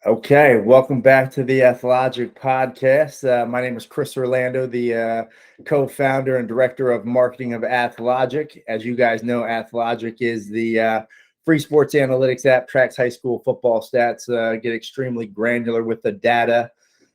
Okay, welcome back to the Athlogic podcast. My name is Chris Orlando, the co-founder and director of marketing of Athlogic. As you guys know, Athlogic is the free sports analytics app, tracks high school football stats, get extremely granular with the data,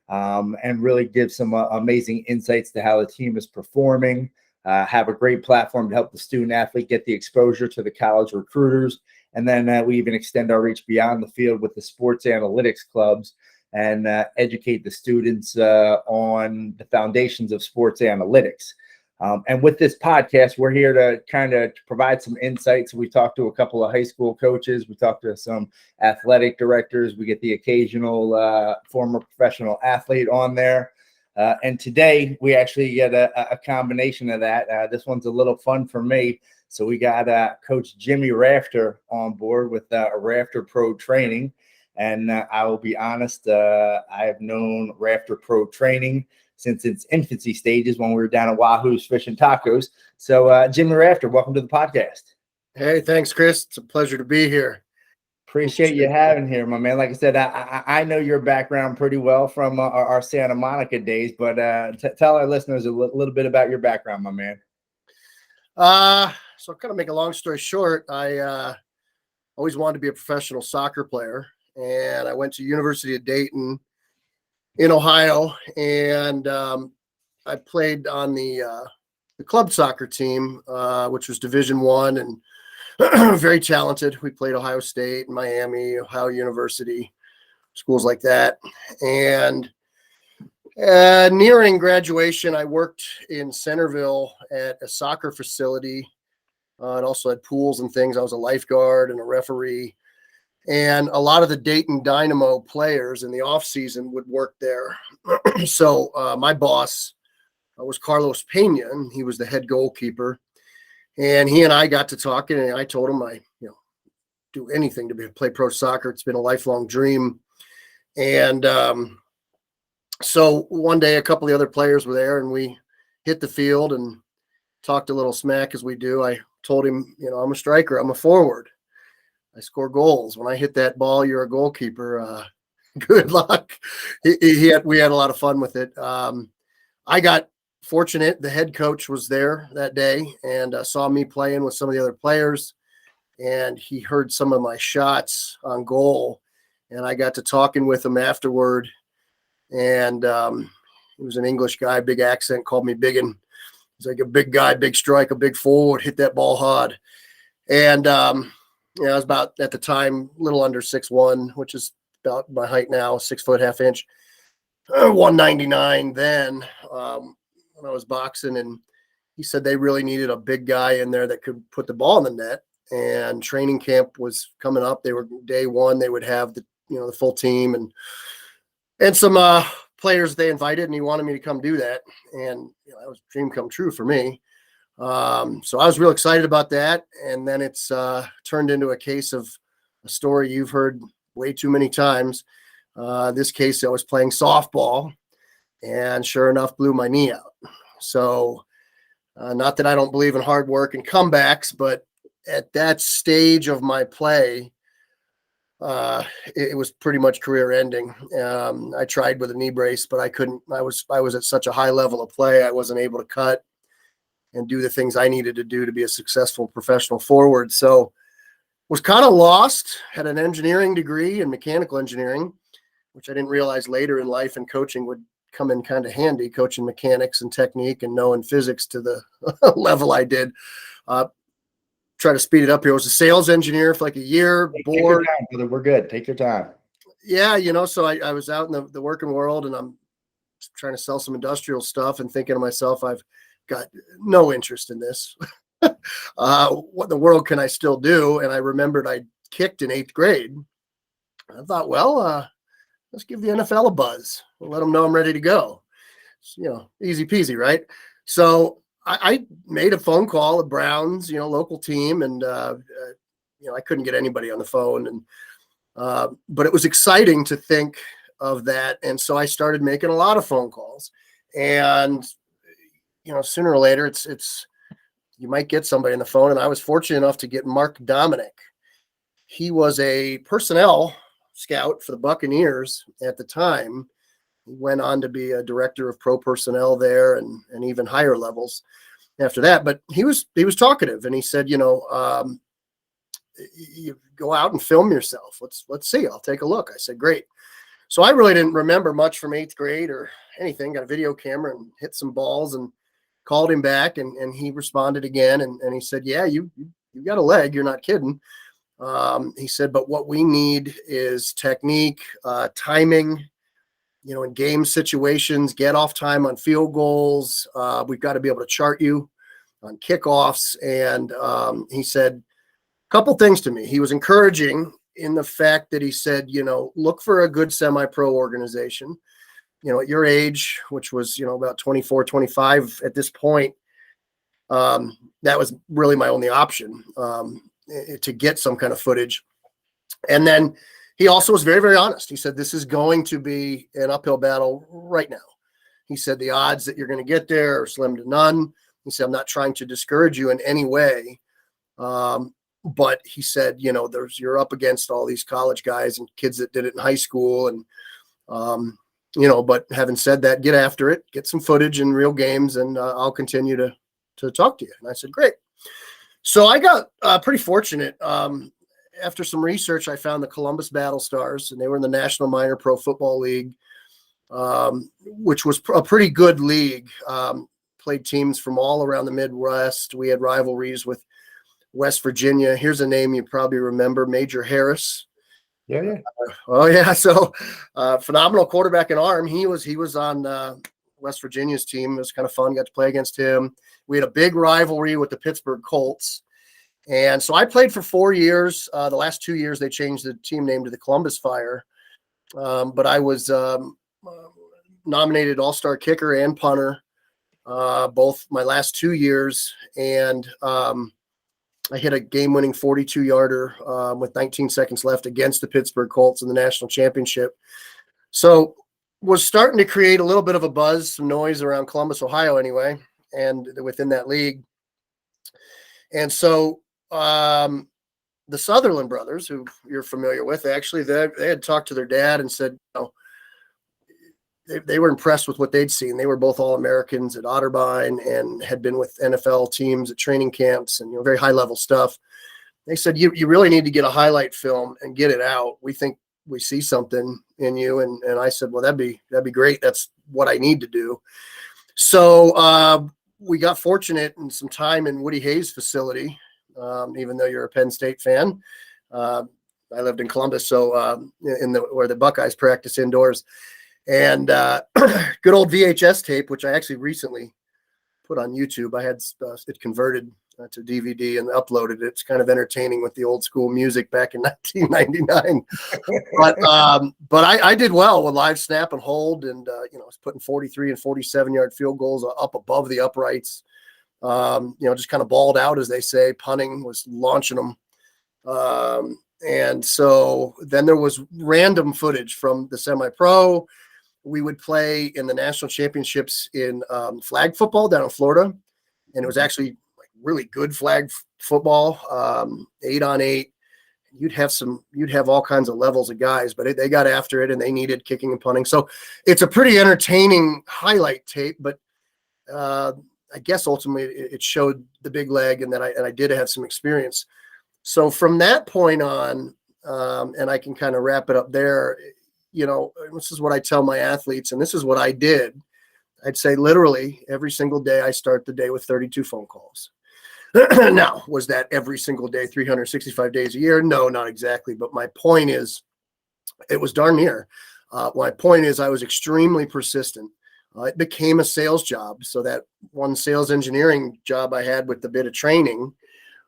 and really give some amazing insights to how the team is performing. Have a great platform to help the student athlete get the exposure to the college recruiters. And then we even extend our reach beyond the field with the sports analytics clubs and educate the students on the foundations of sports analytics. And with this podcast, we're here to kind of provide some insights. We talked to a couple of high school coaches. We talked to some athletic directors. We get the occasional former professional athlete on there. And today we actually get a combination of that. This one's a little fun for me. So we got Coach Jimmy Rafter on board with Rafter Pro Training. And I will be honest, I have known Rafter Pro Training since its infancy stages when we were down at Wahoo's Fish and Tacos. So Jimmy Rafter, welcome to the podcast. Hey, thanks, Chris. It's a pleasure to be here. Appreciate you having here, my man. Like I said, I know your background pretty well from our Santa Monica days, but tell our listeners a little bit about your background, my man. So kind of make a long story short, I always wanted to be a professional soccer player, and I went to University of Dayton in Ohio, and I played on the club soccer team, which was Division I, and very talented. We played Ohio State, Miami, Ohio University, schools like that. And nearing graduation, I worked in Centerville at a soccer facility. It also had pools and things. I was a lifeguard and a referee. And a lot of the Dayton Dynamo players in the off season would work there. So my boss was Carlos Pena, and he was the head goalkeeper. And he and I got to talking, and I told him I do anything to play pro soccer. It's been a lifelong dream. And so one day, a couple of the other players were there, and we hit the field and talked a little smack as we do. I told him, I'm a striker. I'm a forward. I score goals. When I hit that ball, you're a goalkeeper. Good luck. We had a lot of fun with it. I got fortunate. The head coach was there that day and saw me playing with some of the other players, and he heard some of my shots on goal, and I got to talking with him afterward. And he was an English guy, big accent, called me Biggin. He's like a big guy, big strike, a big forward, hit that ball hard. And I was about, at the time, a little under 6'1", which is about my height now, 6 foot, half inch, 199 then when I was boxing. And he said they really needed a big guy in there that could put the ball in the net. And training camp was coming up. They were day one. They would have the full team and some players they invited, and he wanted me to come do that. And that was a dream come true for me. So I was real excited about that. And then it's turned into a case of a story you've heard way too many times. This case, I was playing softball, and sure enough, blew my knee out. So not that I don't believe in hard work and comebacks, but at that stage of my play, it was pretty much career ending. I tried with a knee brace, but I couldn't. I was at such a high level of play, I wasn't able to cut and do the things I needed to do to be a successful professional forward. So was kind of lost. Had an engineering degree in mechanical engineering, which I didn't realize later in life and coaching would come in kind of handy, coaching mechanics and technique and knowing physics to the level I did. Try to speed it up here. I was a sales engineer for like a year. Take your time, brother. We're good. Take your time. Yeah, so I was out in the working world, and I'm trying to sell some industrial stuff and thinking to myself, I've got no interest in this. What in the world can I still do? And I remembered I kicked in 8th grade. I thought, well, let's give the NFL a buzz and let them know I'm ready to go. Easy peasy, right? So I made a phone call at Browns, local team, and I couldn't get anybody on the phone, and but it was exciting to think of that, and so I started making a lot of phone calls, and sooner or later, it's you might get somebody on the phone, and I was fortunate enough to get Mark Dominic. He was a personnel scout for the Buccaneers at the time. He went on to be a director of pro personnel there and even higher levels after that. But he was talkative, and he said, you go out and film yourself. Let's see. I'll take a look. I said, great. So I really didn't remember much from 8th grade or anything. Got a video camera and hit some balls and called him back, and he responded again. And he said, yeah, you got a leg. You're not kidding. He said, but what we need is technique, timing, in game situations, get off time on field goals. We've got to be able to chart you on kickoffs. And he said a couple things to me. He was encouraging in the fact that he said, look for a good semi-pro organization, at your age, which was, about 24, 25 at this point. That was really my only option to get some kind of footage. And then he also was very, very honest. He said, this is going to be an uphill battle right now. He said, the odds that you're going to get there are slim to none. He said, I'm not trying to discourage you in any way. But he said, you're up against all these college guys and kids that did it in high school. And, but having said that, get after it, get some footage and real games, and I'll continue to talk to you. And I said, great. So I got pretty fortunate. After some research, I found the Columbus Battle Stars, and they were in the National Minor Pro Football League, which was a pretty good league. Played teams from all around the Midwest. We had rivalries with West Virginia. Here's a name you probably remember, Major Harris. Yeah. Oh yeah. So phenomenal quarterback and arm. He was on West Virginia's team. It was kind of fun. Got to play against him. We had a big rivalry with the Pittsburgh Colts. And so I played for 4 years. The last 2 years, they changed the team name to the Columbus Fire. But I was nominated All-Star kicker and punter both my last 2 years. And I hit a game-winning 42-yarder with 19 seconds left against the Pittsburgh Colts in the national championship. So was starting to create a little bit of a buzz, some noise around Columbus, Ohio anyway, and within that league. And so the Sutherland brothers, who you're familiar with, actually, they had talked to their dad and said, they were impressed with what they'd seen. They were both All-Americans at Otterbein and had been with NFL teams at training camps and, very high-level stuff. They said, you really need to get a highlight film and get it out. We think we see something in you. And I said, well, that'd be great. That's what I need to do. So we got fortunate in some time in Woody Hayes' facility, even though you're a Penn State fan. I lived in Columbus, so where the Buckeyes practice indoors. And good old VHS tape, which I actually recently put on YouTube. I had it converted to DVD and uploaded it. It's kind of entertaining with the old school music back in 1999. But I did well with live snap and hold, and I was putting 43 and 47-yard field goals up above the uprights. Just kind of balled out, as they say. Punting was launching them. And so then there was random footage from the semi-pro. We would play in the national championships in flag football down in Florida. And it was actually really good flag football, 8-on-8. You'd have all kinds of levels of guys, but they got after it and they needed kicking and punting. So it's a pretty entertaining highlight tape, but I guess ultimately it showed the big leg and that I did have some experience. So from that point on, and I can kind of wrap it up there, this is what I tell my athletes, and this is what I did. I'd say literally every single day I start the day with 32 phone calls. Now, was that every single day, 365 days a year? No, not exactly. But my point is, it was darn near. My point is I was extremely persistent. It became a sales job. So that one sales engineering job I had with a bit of training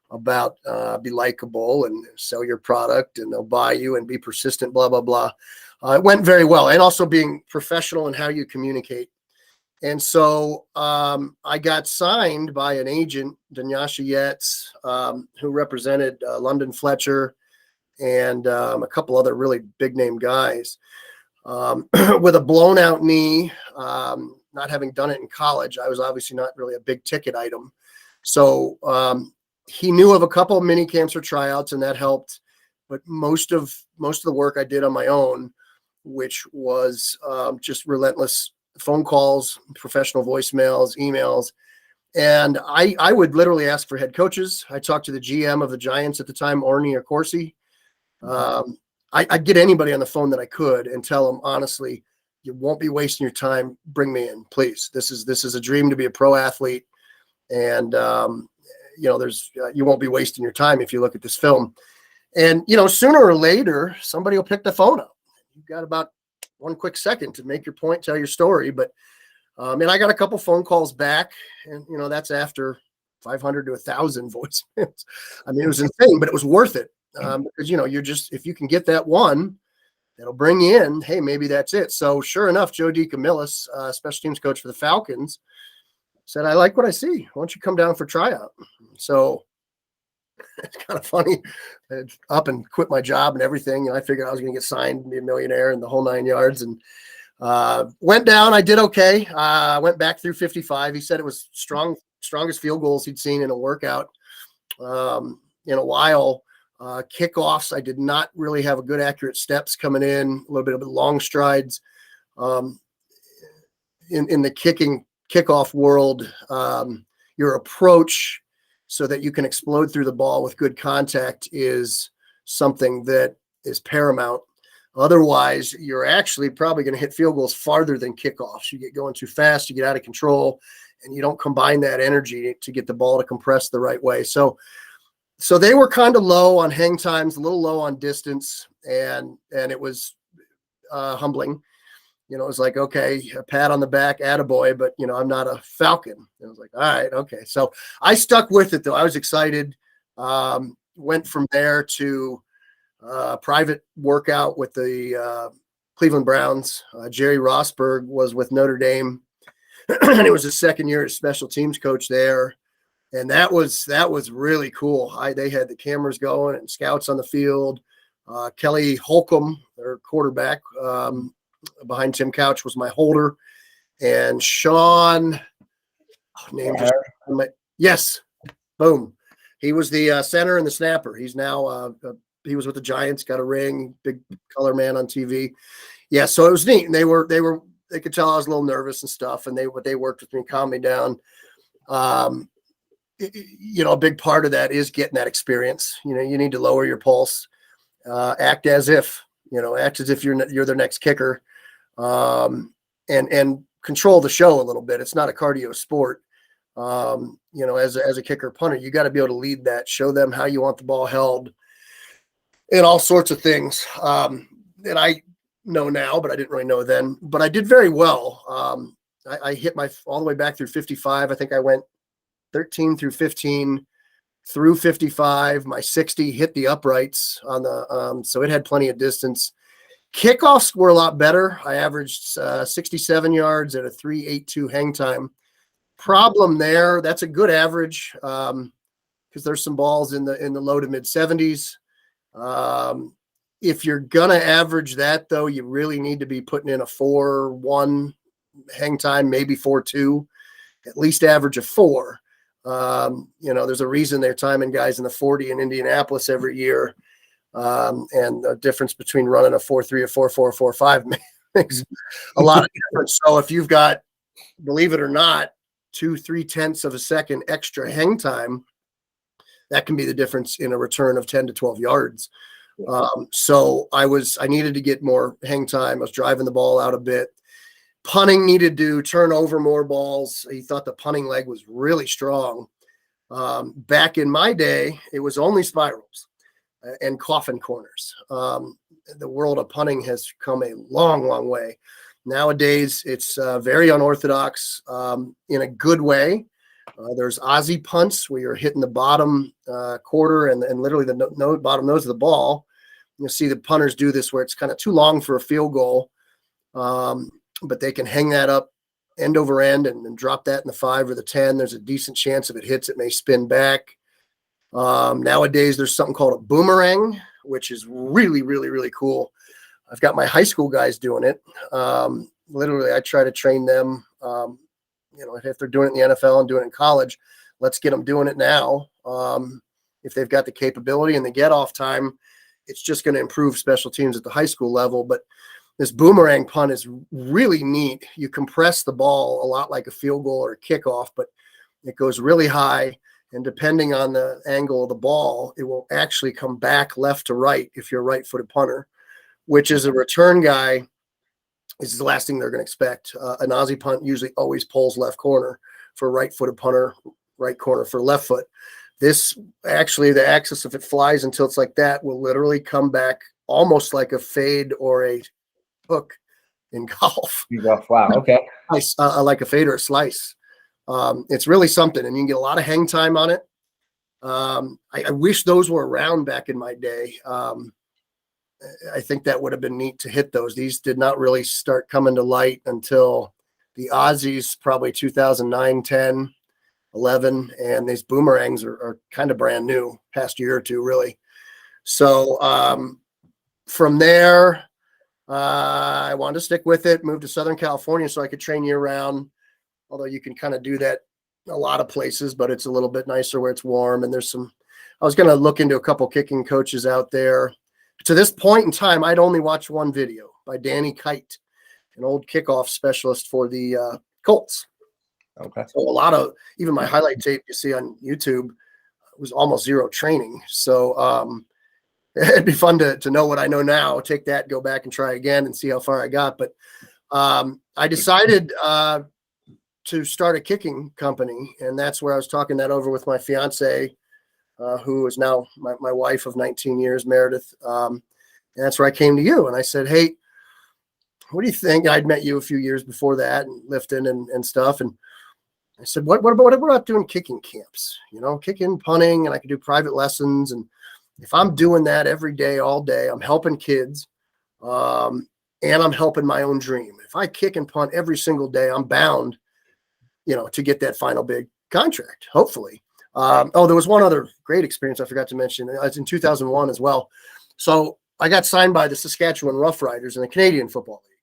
about be likable and sell your product and they'll buy you and be persistent, blah, blah, blah. It went very well. And also being professional in how you communicate. And so I got signed by an agent, Danyasha Yates, who represented London Fletcher and a couple other really big name guys with a blown out knee, not having done it in college. I was obviously not really a big ticket item. So he knew of a couple of mini camps or tryouts, and that helped. but most of the work I did on my own, which was just relentless phone calls, professional voicemails, emails. And I would literally ask for head coaches. I talked to the GM of the Giants at the time, Orny or Corsi. I'd get anybody on the phone that I could and tell them, honestly, you won't be wasting your time. Bring me in, please. This is a dream to be a pro athlete. And, you won't be wasting your time if you look at this film. And, sooner or later, somebody will pick the phone up. You've got about one quick second to make your point, tell your story. But, and I got a couple phone calls back, and, that's after 500 to 1,000 voicemails. I mean, it was insane, but it was worth it. Because, if you can get that one, that'll bring you in, hey, maybe that's it. So sure enough, Joe DeCamillis, special teams coach for the Falcons, said, I like what I see. Why don't you come down for tryout? So it's kind of funny. I'd up and quit my job and everything. And I figured I was going to get signed and be a millionaire and the whole 9 yards. And went down. I did okay. Went back through 55. He said it was strongest field goals he'd seen in a workout in a while. Kickoffs, I did not really have a good accurate steps coming in, a little bit of long strides. In the kickoff world, your approach so that you can explode through the ball with good contact is something that is paramount. Otherwise, you're actually probably going to hit field goals farther than kickoffs. You get going too fast, you get out of control, and you don't combine that energy to get the ball to compress the right way. So they were kind of low on hang times, a little low on distance, and it was humbling. It was like, okay, a pat on the back, attaboy, but, I'm not a Falcon. And I was like, all right, okay. So I stuck with it, though. I was excited. Went from there to private workout with the Cleveland Browns. Jerry Rosberg was with Notre Dame, and it was his second year as special teams coach there. And that was really cool. They had the cameras going and scouts on the field. Kelly Holcomb, their quarterback, behind Tim Couch, was my holder. And Sean, yes, boom. He was the center and the snapper. He's now he was with the Giants, got a ring, big color man on TV. Yeah, so it was neat. And they could tell I was a little nervous and stuff, and they worked with me and calmed me down. A big part of that is getting that experience. You need to lower your pulse, act as if you're their next kicker, and control the show a little bit. It's not a cardio sport. As a kicker punter, you got to be able to lead that, show them how you want the ball held, and all sorts of things that I know now, but I didn't really know then. But I did very well. I hit all the way back through 55. I think I went 13 through 15 through 55. My 60 hit the uprights on the so it had plenty of distance. Kickoffs were a lot better. I averaged 67 yards at a 3.82 hang time. Problem there, that's a good average because there's some balls in the low to mid 70s. If you're gonna average that, though, you really need to be putting in a 4.1 hang time, maybe 4.2, at least average a 4. There's a reason they're timing guys in the 40 in Indianapolis every year. And the difference between running a 4.3, a 4.4, 4.5 makes a lot of difference. So if you've got, believe it or not, 2/3 of a second extra hang time, that can be the difference in a return of 10 to 12 yards. So I needed to get more hang time. I was driving the ball out a bit. Punting needed to turn over more balls. He thought the punting leg was really strong. Back in my day, it was only spirals and coffin corners. The world of punting has come a long, long way. Nowadays, it's very unorthodox in a good way. There's Aussie punts where you're hitting the bottom quarter and literally the bottom nose of the ball. You'll see the punters do this where it's kind of too long for a field goal, but they can hang that up end over end and drop that in the 5 or the 10. There's a decent chance if it hits, it may spin back. Nowadays, there's something called a boomerang, which is really, really, really cool. I've got my high school guys doing it. Literally, I try to train them. If they're doing it in the NFL and doing it in college, let's get them doing it now. If they've got the capability and the get off time, it's just going to improve special teams at the high school level. But this boomerang punt is really neat. You compress the ball a lot like a field goal or a kickoff, but it goes really high. And depending on the angle of the ball, it will actually come back left to right if you're a right-footed punter, which is a return guy is the last thing they're going to expect. An Aussie punt usually always pulls left corner for a right-footed punter, right corner for left foot. This actually, the axis, if it flies and tilts like that, will literally come back almost like a fade or a hook in golf. Wow. Okay. Like a fade or a slice. It's really something, and you can get a lot of hang time on it. I wish those were around back in my day. I think that would have been neat to hit those. These did not really start coming to light until the Aussies, probably 2009, 10, 11, and these boomerangs are kind of brand new, past year or two, really. So from there, I wanted to stick with it, moved to Southern California so I could train year round, although you can kind of do that a lot of places, but it's a little bit nicer where it's warm. And there's some, I was going to look into a couple kicking coaches out there. To this point in time, I'd only watched one video by Danny Kite, an old kickoff specialist for the Colts. Okay. So a lot of, even my highlight tape you see on YouTube was almost zero training. So it'd be fun to know what I know now, take that, go back and try again and see how far I got. But I decided to start a kicking company, and that's where I was talking that over with my fiance, who is now my wife of 19 years, Meredith. And that's where I came to you. And I said, hey, what do you think? I'd met you a few years before that and lifting and stuff. And I said, what about doing kicking camps? You know, kicking, punting, and I could do private lessons. And if I'm doing that every day, all day, I'm helping kids and I'm helping my own dream. If I kick and punt every single day, I'm bound, to get that final big contract, hopefully. There was one other great experience I forgot to mention. It's in 2001 as well. So I got signed by the Saskatchewan Roughriders in the Canadian Football League.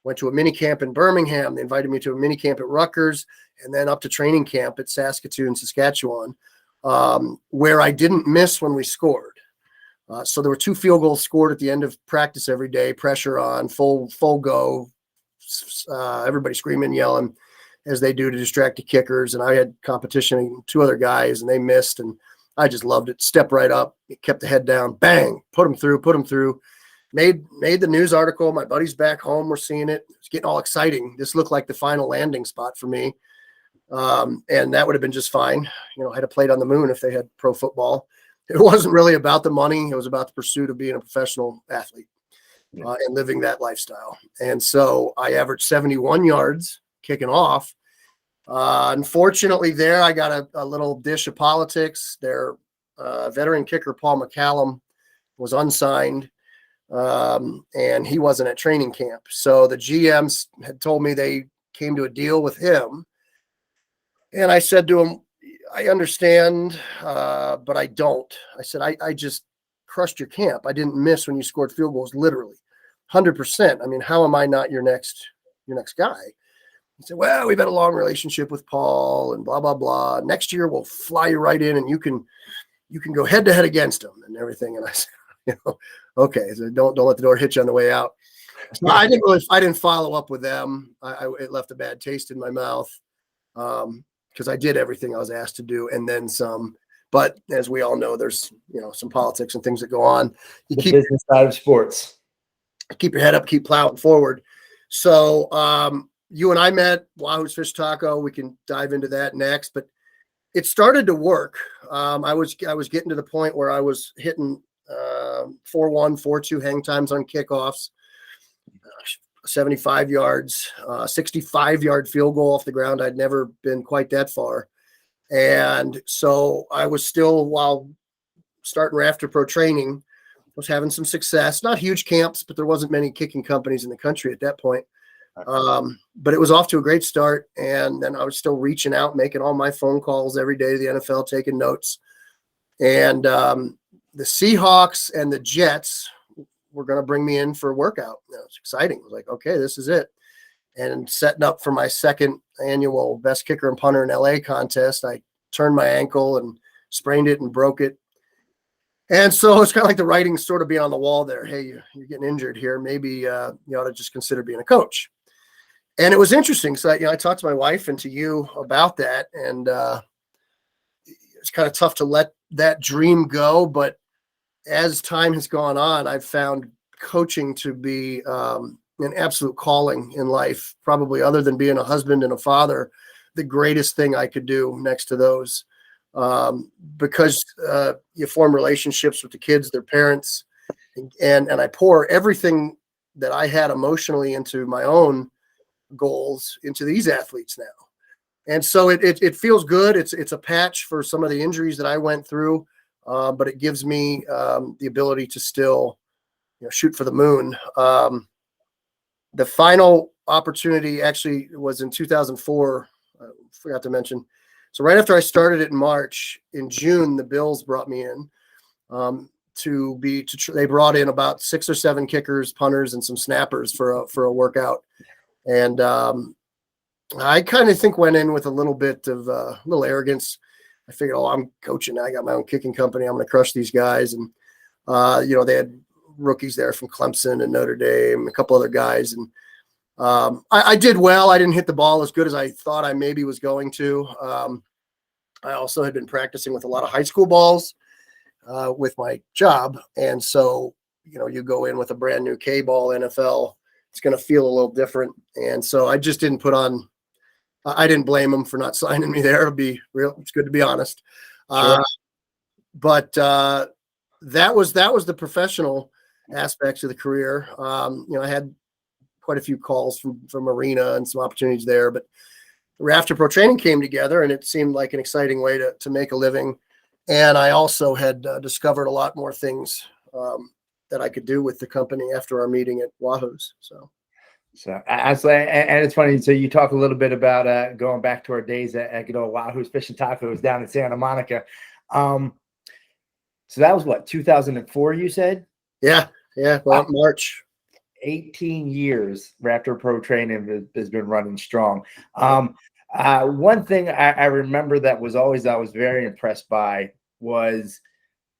Went to a mini camp in Birmingham. They invited me to a mini camp at Rutgers and then up to training camp at Saskatoon, Saskatchewan, where I didn't miss when we scored. So there were 2 field goals scored at the end of practice every day, pressure on, full go, everybody screaming, yelling, as they do to distract the kickers. And I had competition and 2 other guys, and they missed, and I just loved it. Step right up, kept the head down, bang, put them through. Made the news article. My buddies back home were seeing it. It's getting all exciting. This looked like the final landing spot for me. And that would have been just fine. I'd have played on the moon if they had pro football. It wasn't really about the money. It was about the pursuit of being a professional athlete and living that lifestyle. And so I averaged 71 yards kicking off. Unfortunately there, I got a little dish of politics. Their veteran kicker, Paul McCallum, was unsigned. And he wasn't at training camp. So the GMs had told me they came to a deal with him. And I said to him, I understand, but I don't. I said, I just crushed your camp. I didn't miss when you scored field goals, literally 100%. I mean, how am I not your next guy? He said, well, we've had a long relationship with Paul and blah, blah, blah. Next year we'll fly you right in and you can go head to head against him and everything. And I said, okay, so don't let the door hit you on the way out. So I didn't follow up with them. It left a bad taste in my mouth because I did everything I was asked to do and then some. But as we all know, there's some politics and things that go on. You keep business side of sports. Keep your head up, keep plowing forward. So you and I met Wahoo's Fish Taco. We can dive into that next, but it started to work. I was getting to the point where I was hitting 4-1, 4-2 hang times on kickoffs, 75 yards, 65-yard field goal off the ground. I'd never been quite that far. And so I was still, while starting Rafter Pro Training, was having some success. Not huge camps, but there wasn't many kicking companies in the country at that point. But it was off to a great start. And then I was still reaching out, making all my phone calls every day to the NFL, taking notes. And the Seahawks and the Jets were going to bring me in for a workout. It was exciting. I was like, okay, this is it. And setting up for my second annual Best Kicker and Punter in LA contest, I turned my ankle and sprained it and broke it. And so it's kind of like the writing sort of being on the wall there. Hey, you're getting injured here. Maybe you ought to just consider being a coach. And it was interesting. So I talked to my wife and to you about that, and it's kind of tough to let that dream go. But as time has gone on, I've found coaching to be an absolute calling in life, probably other than being a husband and a father, the greatest thing I could do next to those. Because you form relationships with the kids, their parents, and I pour everything that I had emotionally into my own goals into these athletes now. And so it feels good. It's a patch for some of the injuries that I went through, but it gives me the ability to still shoot for the moon. The final opportunity actually was in 2004. I forgot to mention. So right after I started it in March, in June, the Bills brought me in they brought in about 6 or 7 kickers, punters, and some snappers for a workout. And I kind of think went in with a little bit of little arrogance. I figured, I'm coaching. I got my own kicking company. I'm going to crush these guys. And, they had rookies there from Clemson and Notre Dame, a couple other guys. And I did well. I didn't hit the ball as good as I thought I maybe was going to. I also had been practicing with a lot of high school balls with my job. And so, you go in with a brand new K-ball NFL, it's going to feel a little different. And so I just didn't I didn't blame them for not signing me there. It's good to be honest. Sure. But that was the professional aspects of the career. I had quite a few calls from Arena and some opportunities there, but Rafter Pro Training came together, and it seemed like an exciting way to make a living. And I also had discovered a lot more things that I could do with the company after our meeting at Wahoo's. So and it's funny. So you talk a little bit about going back to our days at good old Wahoo's Fish and Tacos down in Santa Monica. So that was what, 2004, you said? Yeah. Well, March. 18 years Rafter Pro Training has been running strong. One thing I remember that I was very impressed by was,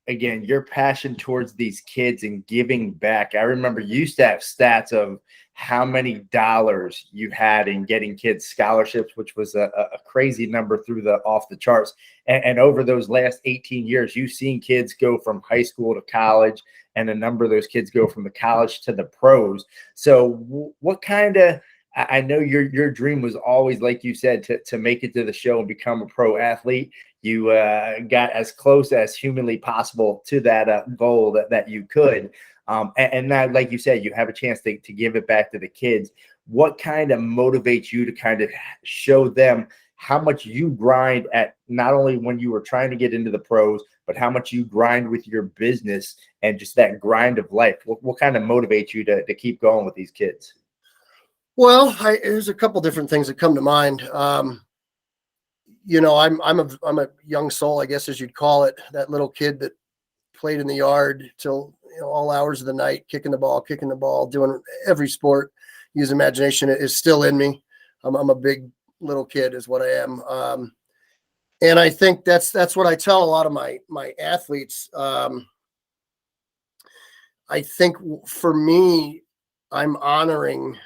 again, your passion towards these kids and giving back. I remember you used to have stats of how many dollars you had in getting kids scholarships, which was a crazy number off the charts. And over those last 18 years, you've seen kids go from high school to college, and a number of those kids go from the college to the pros. So what kind of, I know your dream was always, like you said, to make it to the show and become a pro athlete. You got as close as humanly possible to that goal that you could. And now, like you said, you have a chance to give it back to the kids. What kind of motivates you to kind of show them how much you grind at, not only when you were trying to get into the pros, but how much you grind with your business and just that grind of life? What kind of motivates you to keep going with these kids? Well, there's a couple different things that come to mind. I'm a young soul, I guess, as you'd call it, that little kid that played in the yard till all hours of the night, kicking the ball, doing every sport. Use imagination is still in me. I'm a big little kid is what I am. And I think that's what I tell a lot of my athletes. I think for me, I'm honoring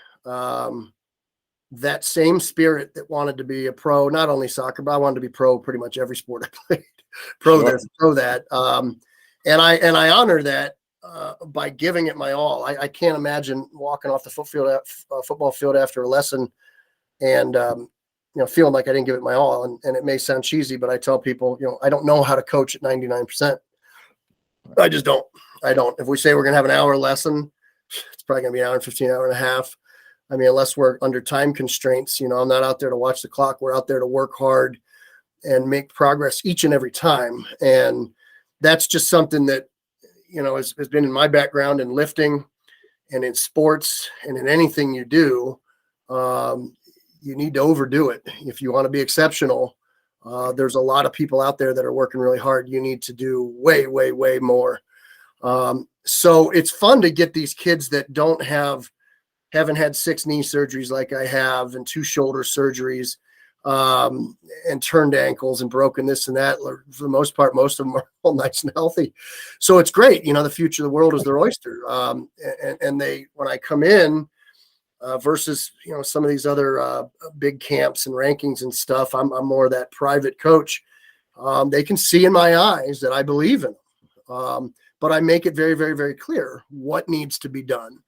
that same spirit that wanted to be a pro, not only soccer, but I wanted to be pro pretty much every sport I played. Pro Sure. this, pro that. And I honor that by giving it my all. I can't imagine walking off the football field after a lesson and feeling like I didn't give it my all. And it may sound cheesy, but I tell people, I don't know how to coach at 99%. I just don't. I don't. If we say we're going to have an hour lesson, it's probably going to be an hour and 15, hour and a half. I mean, unless we're under time constraints, I'm not out there to watch the clock. We're out there to work hard and make progress each and every time. And that's just something that, has been in my background in lifting and in sports and in anything you do. You need to overdo it. If you want to be exceptional, there's a lot of people out there that are working really hard. You need to do way, way, way more. So it's fun to get these kids that haven't had 6 knee surgeries like I have and 2 shoulder surgeries. and turned ankles and broken this and that. For the most part, most of them are all nice and healthy. So it's great. You know, the future of the world is their oyster. And they, when I come in, versus, you know, some of these other big camps and rankings and stuff, I'm more of that private coach. They can see in my eyes that I believe in them. But I make it very, very, very clear what needs to be done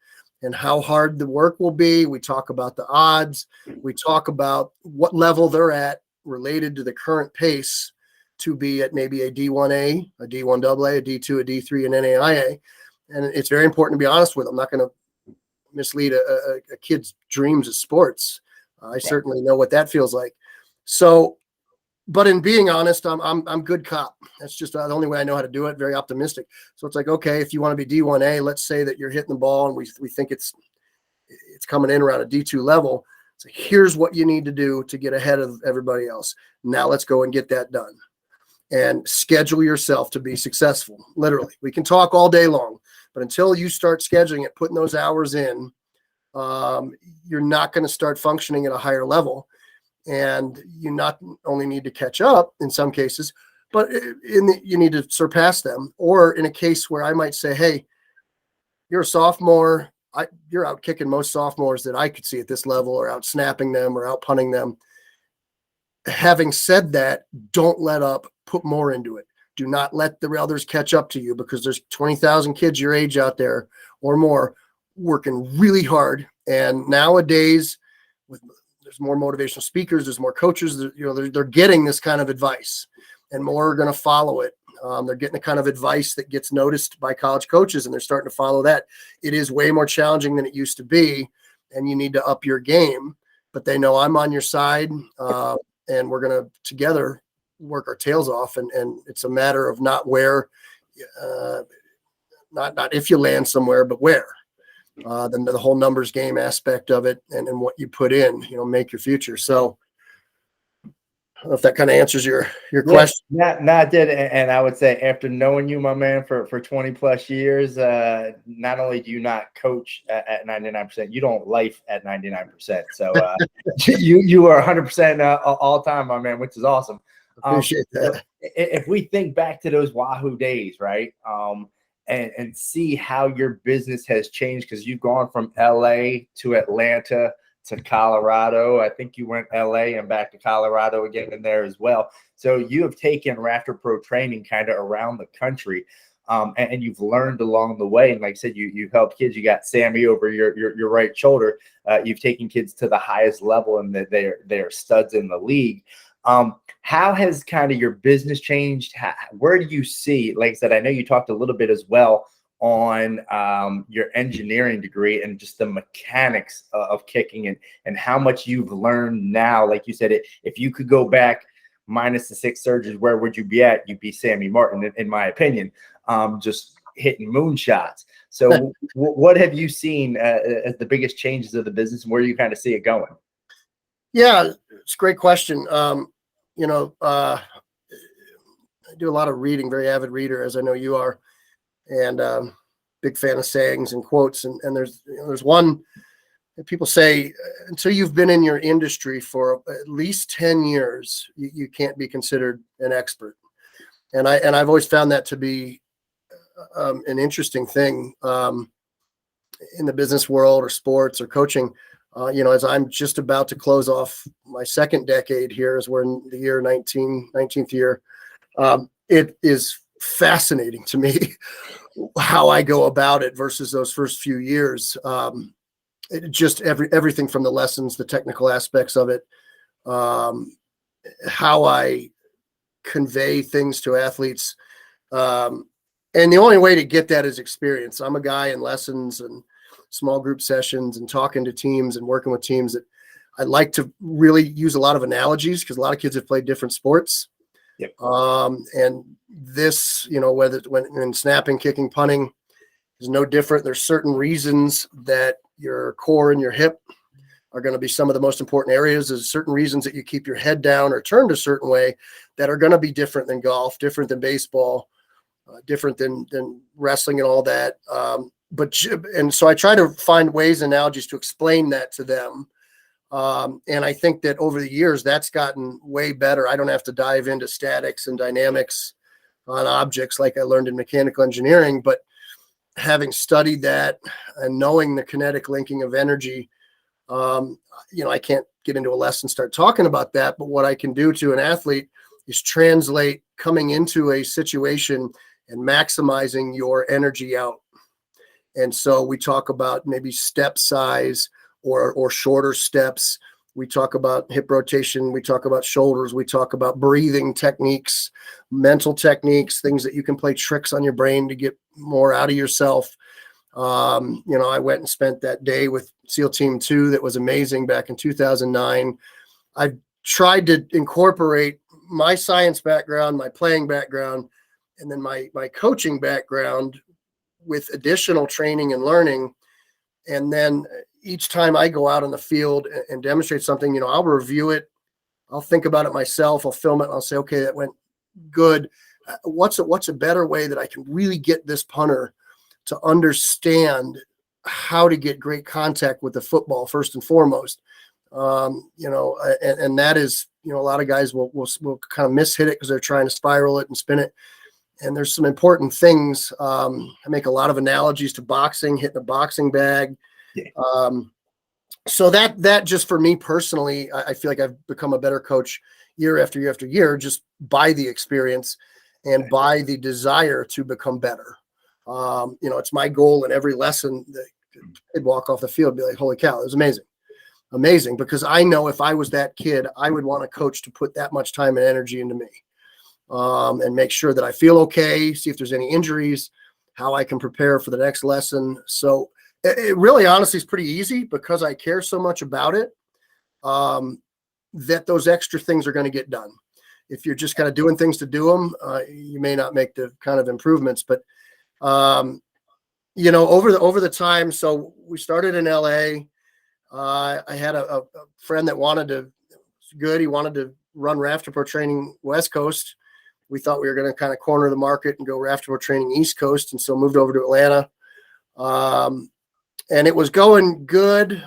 and how hard the work will be. We talk about the odds. We talk about what level they're at related to the current pace to be at maybe a D1A, a D1AA, a D2, a D3, and NAIA. And it's very important to be honest with them. I'm not going to mislead a kid's dreams of sports. I certainly know what that feels like. So, but in being honest, I'm good cop. That's just the only way I know how to do it. Very optimistic. So it's like, okay, if you want to be D1A, let's say that you're hitting the ball and we think it's coming in around a D2 level. So here's what you need to do to get ahead of everybody else. Now let's go and get that done and schedule yourself to be successful. Literally, we can talk all day long, but until you start scheduling it, putting those hours in, you're not going to start functioning at a higher level. And you not only need to catch up in some cases, but you need to surpass them. Or in a case where I might say, hey, you're a sophomore, you're out kicking most sophomores that I could see at this level, or out snapping them or out punting them. Having said that, don't let up, put more into it. Do not let the others catch up to you, because there's 20,000 kids your age out there or more working really hard. And nowadays, there's more motivational speakers, there's more coaches, they're getting this kind of advice, and more are going to follow it. They're getting the kind of advice that gets noticed by college coaches, and they're starting to follow that. It is way more challenging than it used to be, and you need to up your game. But they know I'm on your side, and we're going to together work our tails off. And it's a matter of not where, not if you land somewhere, but where. Then the whole numbers game aspect of it, and what you put in, make your future. So I don't know if that kind of answers your question. No, it did. And I would say, after knowing you, my man, for 20 plus years, not only do you not coach at 99%, you don't life at 99%. So you are 100% all time, my man, which is awesome. Appreciate that. If we think back to those Wahoo days, right? And see how your business has changed, because you've gone from LA to Atlanta to Colorado. I think you went LA and back to Colorado again in there as well. So you have taken Rafter Pro Training kind of around the country, and you've learned along the way. And like I said, you've helped kids. You got Sammy over your right shoulder. You've taken kids to the highest level, and that they're studs in the league. How has kind of your business changed? Where do you see, like I said, I know you talked a little bit as well on your engineering degree and just the mechanics of kicking, and how much you've learned now. Like you said, if you could go back minus the 6 surgeries, where would you be at? You'd be Sammy Martin, in my opinion, just hitting moonshots. So what have you seen as the biggest changes of the business, and where you kind of see it going? Yeah, it's a great question. I do a lot of reading, very avid reader, as I know you are, and big fan of sayings and quotes. And there's one that people say, until you've been in your industry for at least 10 years, you can't be considered an expert. And I've always found that to be an interesting thing in the business world or sports or coaching. As I'm just about to close off my second decade here, as we're in the year 19th year, it is fascinating to me how I go about it versus those first few years. Everything from the lessons, the technical aspects of it, how I convey things to athletes. And the only way to get that is experience. I'm a guy in lessons and small group sessions and talking to teams and working with teams, that I like to really use a lot of analogies, because a lot of kids have played different sports. Yep. And this, whether when snapping, kicking, punting is no different. There's certain reasons that your core and your hip are going to be some of the most important areas. There's certain reasons that you keep your head down or turned a certain way that are going to be different than golf, different than baseball, different than wrestling and all that. And so I try to find ways, analogies to explain that to them. And I think that over the years, that's gotten way better. I don't have to dive into statics and dynamics on objects like I learned in mechanical engineering, but having studied that and knowing the kinetic linking of energy, I can't get into a lesson, start talking about that, but what I can do to an athlete is translate coming into a situation and maximizing your energy out. And so we talk about maybe step size or shorter steps. We talk about hip rotation. We talk about shoulders. We talk about breathing techniques, mental techniques, things that you can play tricks on your brain to get more out of yourself. I went and spent that day with SEAL Team 2 that was amazing back in 2009. I've tried to incorporate my science background, my playing background, and then my coaching background with additional training and learning. And then each time I go out on the field and demonstrate something, I'll review it. I'll think about it myself. I'll film it. And I'll say, okay, that went good. What's a better way that I can really get this punter to understand how to get great contact with the football first and foremost? And that is, a lot of guys will kind of mishit it because they're trying to spiral it and spin it. And there's some important things. I make a lot of analogies to boxing, hitting the boxing bag. Yeah. So that just for me personally, I feel like I've become a better coach year after year after year, just by the experience and by the desire to become better. It's my goal in every lesson that I'd walk off the field and be like, holy cow, it was amazing. Amazing. Because I know if I was that kid, I would want a coach to put that much time and energy into me. And make sure that I feel okay, see if there's any injuries, how I can prepare for the next lesson. So it really honestly is pretty easy because I care so much about it, that those extra things are going to get done. If you're just kind of doing things to do them, you may not make the kind of improvements, but over the time. So we started in LA. I had a friend that he wanted to run Rafter Pro Training West Coast. We thought we were going to kind of corner the market and go Rafter Pro Training East Coast. And so moved over to Atlanta. And it was going good.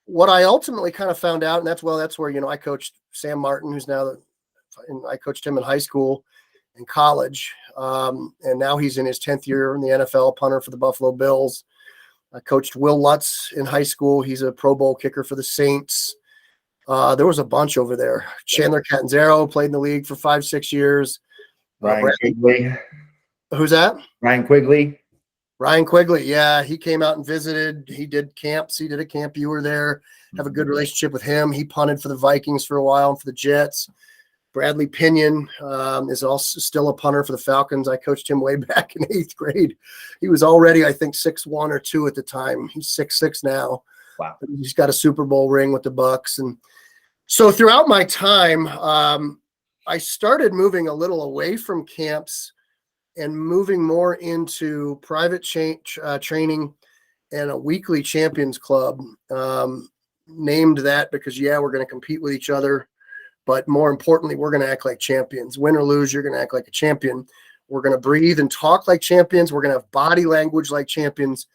What I ultimately kind of found out, and that's where, I coached Sam Martin, who's I coached him in high school and college. And now he's in his 10th year in the NFL, punter for the Buffalo Bills. I coached Will Lutz in high school. He's a Pro Bowl kicker for the Saints. There was a bunch over there. Chandler Catanzaro played in the league for 5-6 years. Ryan Quigley. Who's that? Ryan Quigley. Ryan Quigley. Yeah, he came out and visited. He did camps. He did a camp. You were there. Have a good relationship with him. He punted for the Vikings for a while and for the Jets. Bradley Pinion is also still a punter for the Falcons. I coached him way back in 8th grade. He was already, I think, 6'1" or 6'2" at the time. He's 6'6" now. Wow. He's got a Super Bowl ring with the Bucs. And so throughout my time, I started moving a little away from camps and moving more into private training and a weekly champions club. Named that because, we're going to compete with each other. But more importantly, we're going to act like champions. Win or lose, you're going to act like a champion. We're going to breathe and talk like champions. We're going to have body language like champions.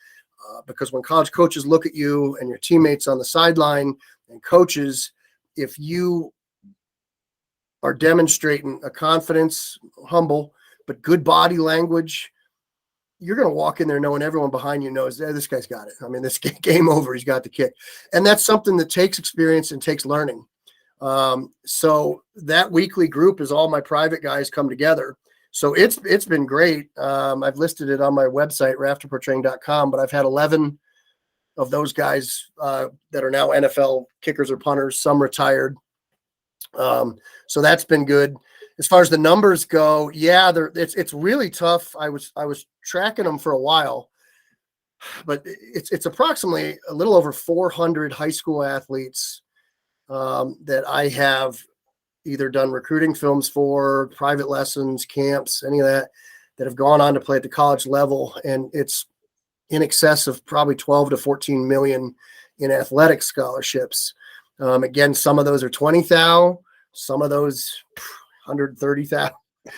Because when college coaches look at you and your teammates on the sideline and coaches, if you are demonstrating a confidence, humble, but good body language, you're going to walk in there knowing everyone behind you knows, this guy's got it. I mean, this game over, he's got the kick. And that's something that takes experience and takes learning. So that weekly group is all my private guys come together. So it's been great. I've listed it on my website, rafterprotraining.com, but I've had 11 of those guys that are now NFL kickers or punters, some retired. So that's been good. As far as the numbers go, it's really tough. I was tracking them for a while, but it's approximately a little over 400 high school athletes that I have either done recruiting films for, private lessons, camps, any of that have gone on to play at the college level. And it's in excess of probably 12 to 14 million in athletic scholarships. Again, some of those are 20,000, some of those 130,000.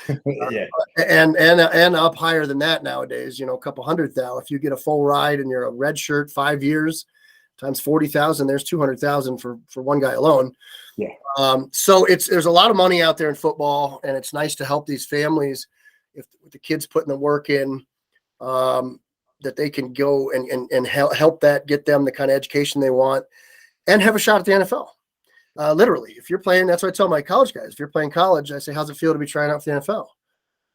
Yeah. And up higher than that nowadays, a couple 100,000. If you get a full ride and you're a red shirt 5 years times 40,000, there's 200,000 for one guy alone. Yeah. So there's a lot of money out there in football, and it's nice to help these families if the kids putting the work in, that they can go and help that get them the kind of education they want and have a shot at the NFL. Literally, if you're playing, that's what I tell my college guys. If you're playing college, I say, how's it feel to be trying out for the NFL?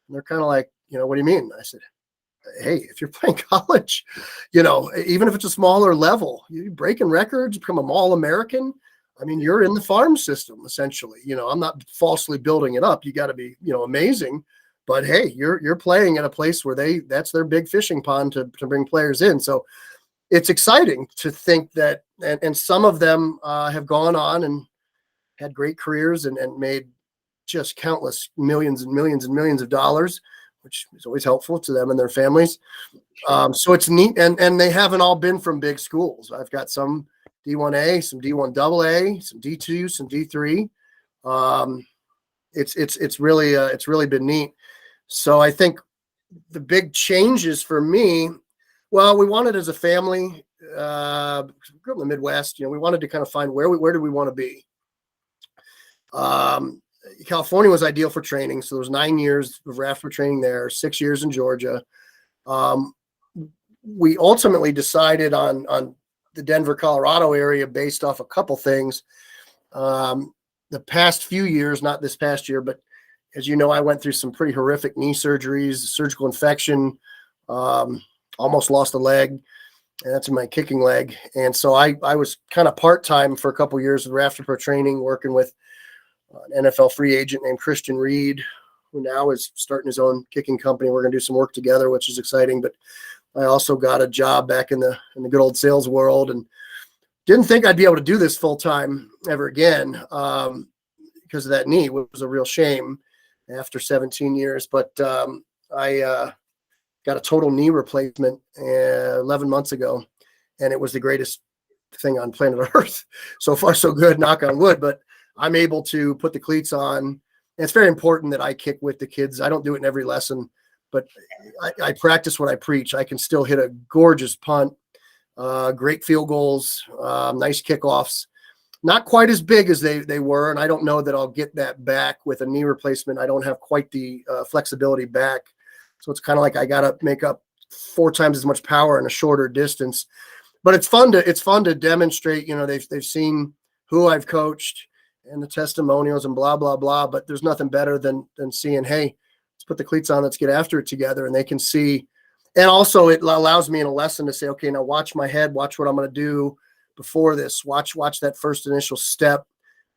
And they're kind of like, what do you mean? I said, hey, if you're playing college, even if it's a smaller level, you're breaking records, become an All-American. I mean, you're in the farm system, essentially. I'm not falsely building it up. You got to be, amazing. But hey, you're playing at a place where that's their big fishing pond to bring players in. So it's exciting to think that, and some of them have gone on and had great careers and made just countless millions and millions and millions of dollars, which is always helpful to them and their families. So it's neat. And they haven't all been from big schools. I've got some D1A, some D1 AA, some D2, some D3. It's really been neat. So I think the big changes for me, well, we wanted as a family, we grew up in the Midwest, we wanted to kind of find where do we want to be. California was ideal for training. So there was 9 years of Rafter training there, 6 years in Georgia. We ultimately decided on the Denver, Colorado area based off a couple things. The past few years, not this past year, but as you know, I went through some pretty horrific knee surgeries, surgical infection, almost lost a leg, and that's in my kicking leg. And so I was kind of part-time for a couple of years with Rafter Pro Training, working with an NFL free agent named Christian Reed, who now is starting his own kicking company. We're going to do some work together, which is exciting. But I also got a job back in the good old sales world, and didn't think I'd be able to do this full-time ever again because of that knee, which was a real shame after 17 years. But I got a total knee replacement 11 months ago, and it was the greatest thing on planet Earth. So far, so good, knock on wood. But I'm able to put the cleats on. And it's very important that I kick with the kids. I don't do it in every lesson, but I practice what I preach. I can still hit a gorgeous punt, great field goals, nice kickoffs. Not quite as big as they were, and I don't know that I'll get that back with a knee replacement. I don't have quite the flexibility back. So it's kind of like I got to make up 4 times as much power in a shorter distance. But it's fun to demonstrate. They've seen who I've coached and the testimonials and blah, blah, blah. But there's nothing better than seeing, hey, let's put the cleats on, let's get after it together. And they can see. And also it allows me in a lesson to say, okay, now watch my head, watch what I'm going to do before this. Watch that first initial step,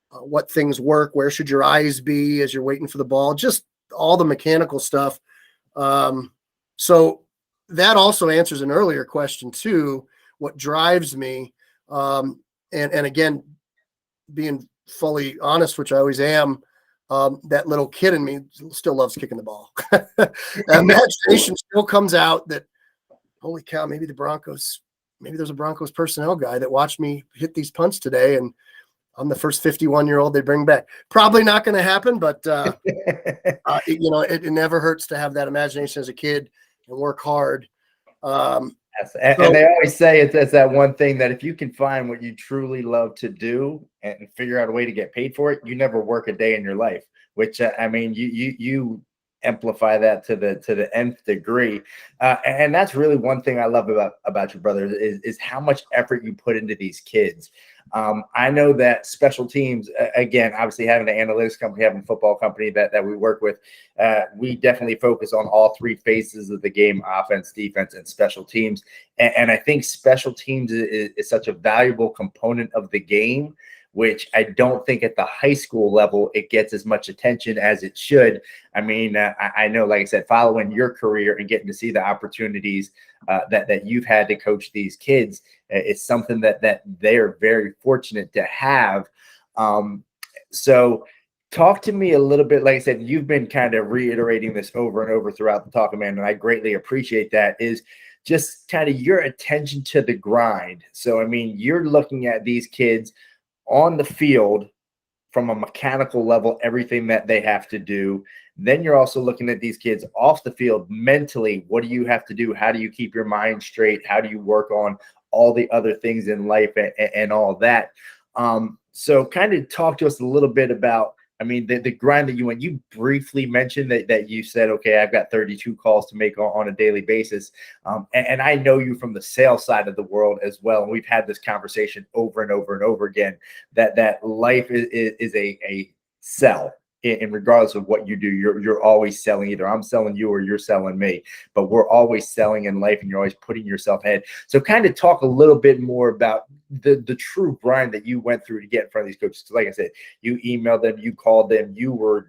what things work, where should your eyes be as you're waiting for the ball, just all the mechanical stuff. So that also answers an earlier question too, what drives me. And again, being fully honest, which I always am, that little kid in me still loves kicking the ball. Imagination still comes out that, holy cow, maybe there's a Broncos personnel guy that watched me hit these punts today, and I'm the first 51-year-old they bring back. Probably not going to happen, but it never hurts to have that imagination as a kid and work hard. And they always say it's that one thing that if you can find what you truly love to do and figure out a way to get paid for it, you never work a day in your life. Which you amplify that to the nth degree, and that's really one thing I love about your brother is how much effort you put into these kids. I know that special teams, again, obviously having an analytics company, having a football company that we work with, we definitely focus on all 3 phases of the game: offense, defense, and special teams. And I think special teams is such a valuable component of the game, which I don't think at the high school level it gets as much attention as it should. I mean, I know, like I said, following your career and getting to see the opportunities that you've had to coach these kids, it's something that they're very fortunate to have. So talk to me a little bit. Like I said, you've been kind of reiterating this over and over throughout the talk, man, and I greatly appreciate that, is just kind of your attention to the grind. So, I mean, you're looking at these kids on the field from a mechanical level, everything that they have to do. Then you're also looking at these kids off the field mentally. What do you have to do? How do you keep your mind straight? How do you work on all the other things in life and all that. So kind of talk to us a little bit about, I mean, the grind that you went. You briefly mentioned that you said, okay, I've got 32 calls to make on a daily basis. And I know you from the sales side of the world as well. And we've had this conversation over and over and over again, that life is a sell. And regardless of what you do, you're always selling. Either I'm selling you or you're selling me, but we're always selling in life, and you're always putting yourself ahead. So kind of talk a little bit more about the true grind that you went through to get in front of these coaches. Because like I said, you emailed them, you called them, you were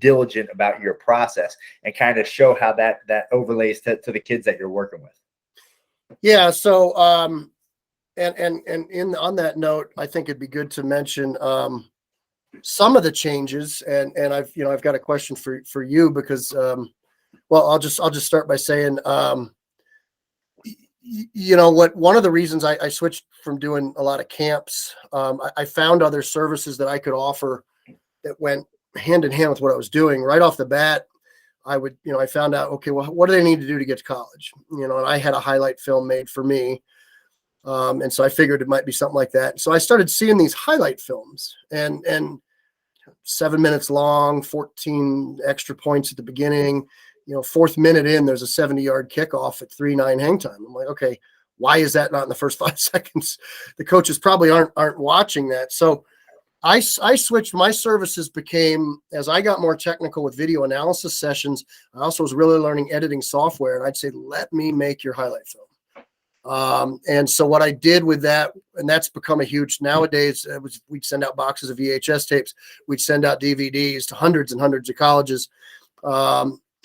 diligent about your process, and kind of show how that overlays to the kids that you're working with. Yeah. So, and on that note, I think it'd be good to mention, some of the changes, and I've got a question for you, because well, I'll just start by saying, one of the reasons I switched from doing a lot of camps, I found other services that I could offer that went hand in hand with what I was doing. Right off the bat, I found out, okay, well, what do they need to do to get to college? And I had a highlight film made for me. And so I figured it might be something like that. So I started seeing these highlight films, and 7 minutes long, 14 extra points at the beginning, fourth minute in, there's a 70-yard kickoff at 3.9 hang time. I'm like, okay, why is that not in the first 5 seconds? The coaches probably aren't watching that. So I switched. My services became, as I got more technical with video analysis sessions, I also was really learning editing software, and I'd say, let me make your highlight film. And so what I did with that, and that's become a huge, nowadays, we'd send out boxes of VHS tapes. We'd send out DVDs to hundreds and hundreds of colleges.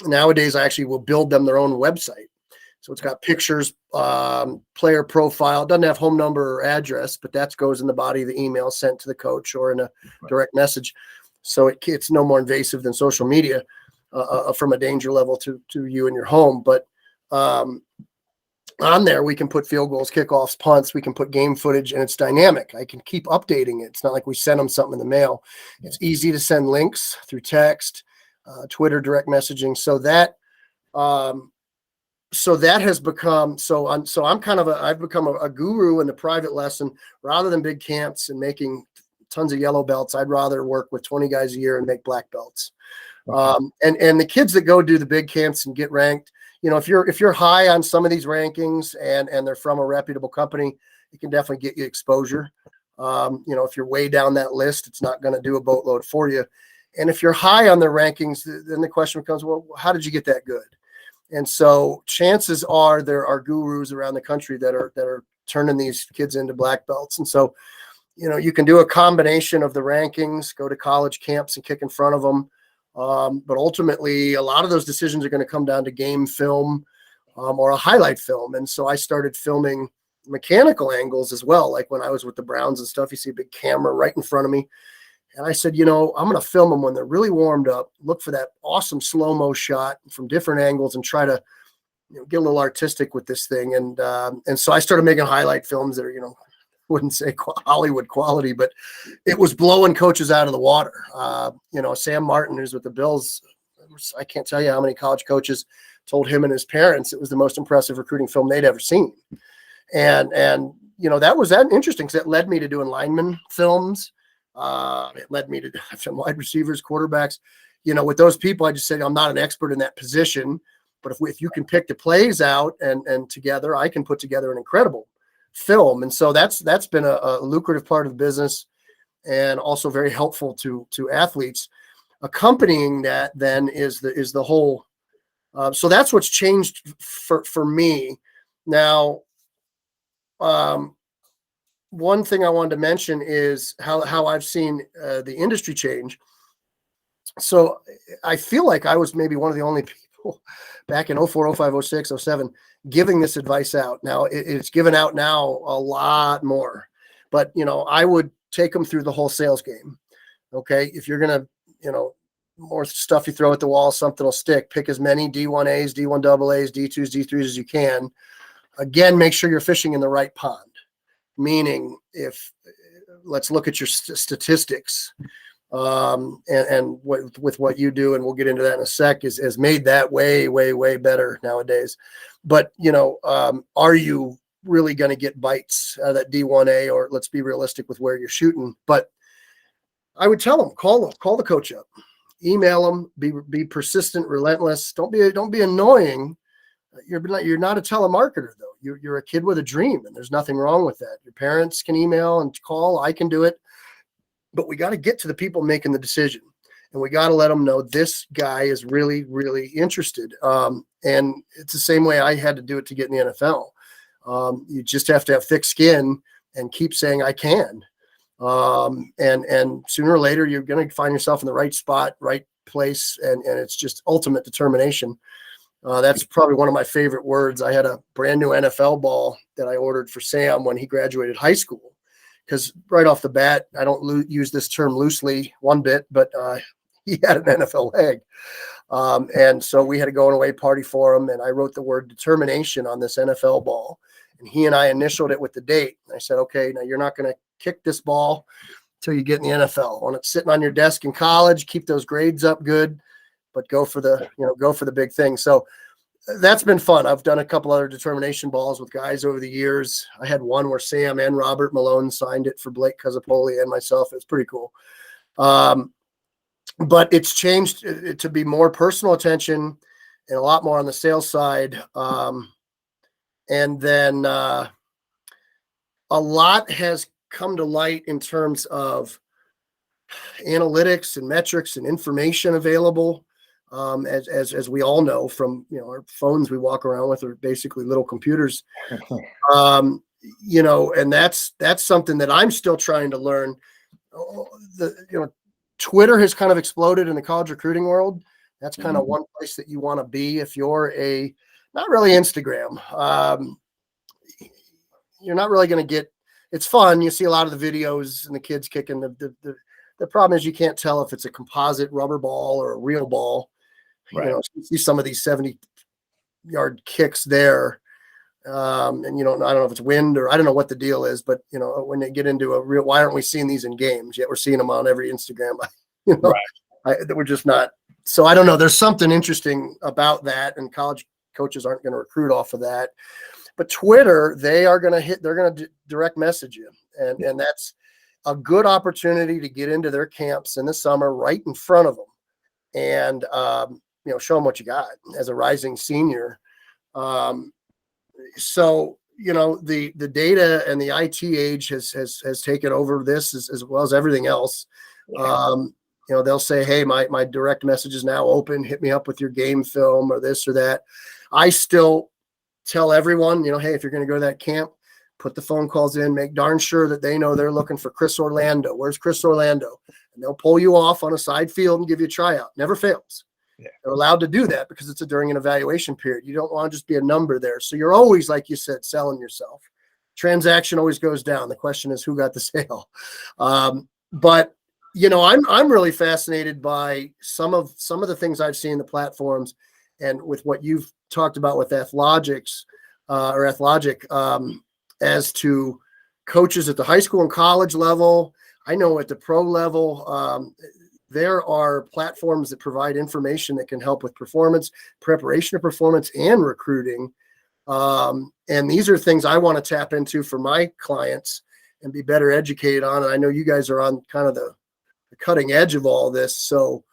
Nowadays, I actually will build them their own website. So it's got pictures, player profile. It doesn't have home number or address, but that goes in the body of the email sent to the coach or in a direct message. So it's no more invasive than social media from a danger level to you and your home. But on there, we can put field goals, kickoffs, punts. We can put game footage, and it's dynamic. I can keep updating it. It's not like we send them something in the mail. It's easy to send links through text, Twitter, direct messaging. So that has become, I've become a guru in the private lesson. Rather than big camps and making tons of yellow belts, I'd rather work with 20 guys a year and make black belts. And the kids that go do the big camps and get ranked, if you're high on some of these rankings and they're from a reputable company, it can definitely get you exposure. If you're way down that list, it's not going to do a boatload for you. And if you're high on their rankings, then the question becomes, well, how did you get that good? And so chances are there are gurus around the country that are turning these kids into black belts. And so, you can do a combination of the rankings, go to college camps and kick in front of them. But ultimately, a lot of those decisions are going to come down to game film or a highlight film. And so I started filming mechanical angles as well. Like when I was with the Browns and stuff, you see a big camera right in front of me. And I said, I'm going to film them when they're really warmed up, look for that awesome slow-mo shot from different angles and try to get a little artistic with this thing. And so I started making highlight films that are, wouldn't say Hollywood quality, but it was blowing coaches out of the water. Sam Martin, who's with the Bills, I can't tell you how many college coaches told him and his parents it was the most impressive recruiting film they'd ever seen. And that was that interesting because it led me to doing lineman films. It led me to some wide receivers, quarterbacks. With those people, I just said, I'm not an expert in that position, but if you can pick the plays out and together, I can put together an incredible film. And so that's been a lucrative part of the business and also very helpful to athletes. Accompanying that then is the whole. So that's what's changed for me. Now, one thing I wanted to mention is how I've seen the industry change. So I feel like I was maybe one of the only people back in 04, 05, 06, 07 giving this advice out. Now it's given out now a lot more, but I would take them through the whole sales game. Okay. If you're going to, more stuff you throw at the wall, something will stick. Pick as many D1As, D1AAs, D2s, D3s as you can. Again, make sure you're fishing in the right pond. Meaning, let's look at your statistics, and with what you do, and we'll get into that in a sec, has made that way, way, way better nowadays. But are you really going to get bites out of that D1A, or let's be realistic with where you're shooting. But I would tell them, call the coach up, email them, be persistent, relentless. Don't be annoying. You're not a telemarketer though. You're a kid with a dream, and there's nothing wrong with that. Your parents can email and call. I can do it, but we got to get to the people making the decision, and we got to let them know this guy is really, really interested. And it's the same way I had to do it to get in the NFL. You just have to have thick skin and keep saying I can. And sooner or later, you're going to find yourself in the right spot, right place. And it's just ultimate determination. That's probably one of my favorite words. I had a brand new NFL ball that I ordered for Sam when he graduated high school, because right off the bat, I don't use this term loosely one bit, but he had an NFL leg. And so we had a going away party for him. And I wrote the word determination on this NFL ball. And he and I initialed it with the date. And I said, okay, now you're not going to kick this ball till you get in the NFL. When it's sitting on your desk in college, keep those grades up good, but go for the big thing. So that's been fun. I've done a couple other determination balls with guys over the years. I had one where Sam and Robert Malone signed it for Blake Casapoli and myself. It's pretty cool. But it's changed to be more personal attention and a lot more on the sales side. And then a lot has come to light in terms of analytics and metrics and information available. As we all know from, our phones we walk around with are basically little computers. And that's something that I'm still trying to learn. Twitter has kind of exploded in the college recruiting world. That's kind of one place that you want to be if you're not really Instagram. You're not really going to get, it's fun. You see a lot of the videos and the kids kicking. The problem is you can't tell if it's a composite rubber ball or a real ball. Right. You see some of these 70-yard kicks there. And I don't know if it's wind or I don't know what the deal is, but when they get into why aren't we seeing these in games yet? We're seeing them on every Instagram. We're just not. So I don't know. There's something interesting about that, and college coaches aren't going to recruit off of that. But Twitter, they're going to direct message you, and that's a good opportunity to get into their camps in the summer, right in front of them, and show them what you got as a rising senior. So the data and the IT age has taken over this as well as everything else. They'll say, hey, my direct message is now open. Hit me up with your game film or this or that. I still tell everyone, hey, if you're going to go to that camp, put the phone calls in, make darn sure that they know they're looking for Chris Orlando. Where's Chris Orlando? And they'll pull you off on a side field and give you a tryout. Never fails. Yeah. They're allowed to do that because it's during an evaluation period. You don't want to just be a number there. So you're always, like you said, selling yourself. Transaction always goes down. The question is who got the sale. But I'm really fascinated by some of the things I've seen in the platforms, and with what you've talked about with Athlogics or Athlogic, as to coaches at the high school and college level. I know at the pro level, there are platforms that provide information that can help with performance, preparation of performance, and recruiting. And these are things I want to tap into for my clients and be better educated on. And I know you guys are on kind of the cutting edge of all this. So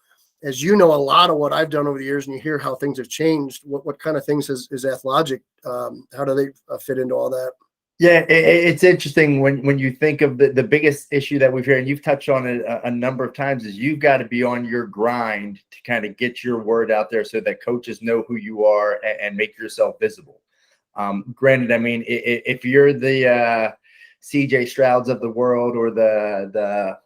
as you know, a lot of what I've done over the years, and you hear how things have changed, what kind of things is Athlogic? How do they fit into all that? Yeah, it's interesting when you think of the biggest issue that we've heard, and you've touched on it a number of times, is you've got to be on your grind to kind of get your word out there so that coaches know who you are and make yourself visible. Granted, I mean, if you're the CJ Strouds of the world, or the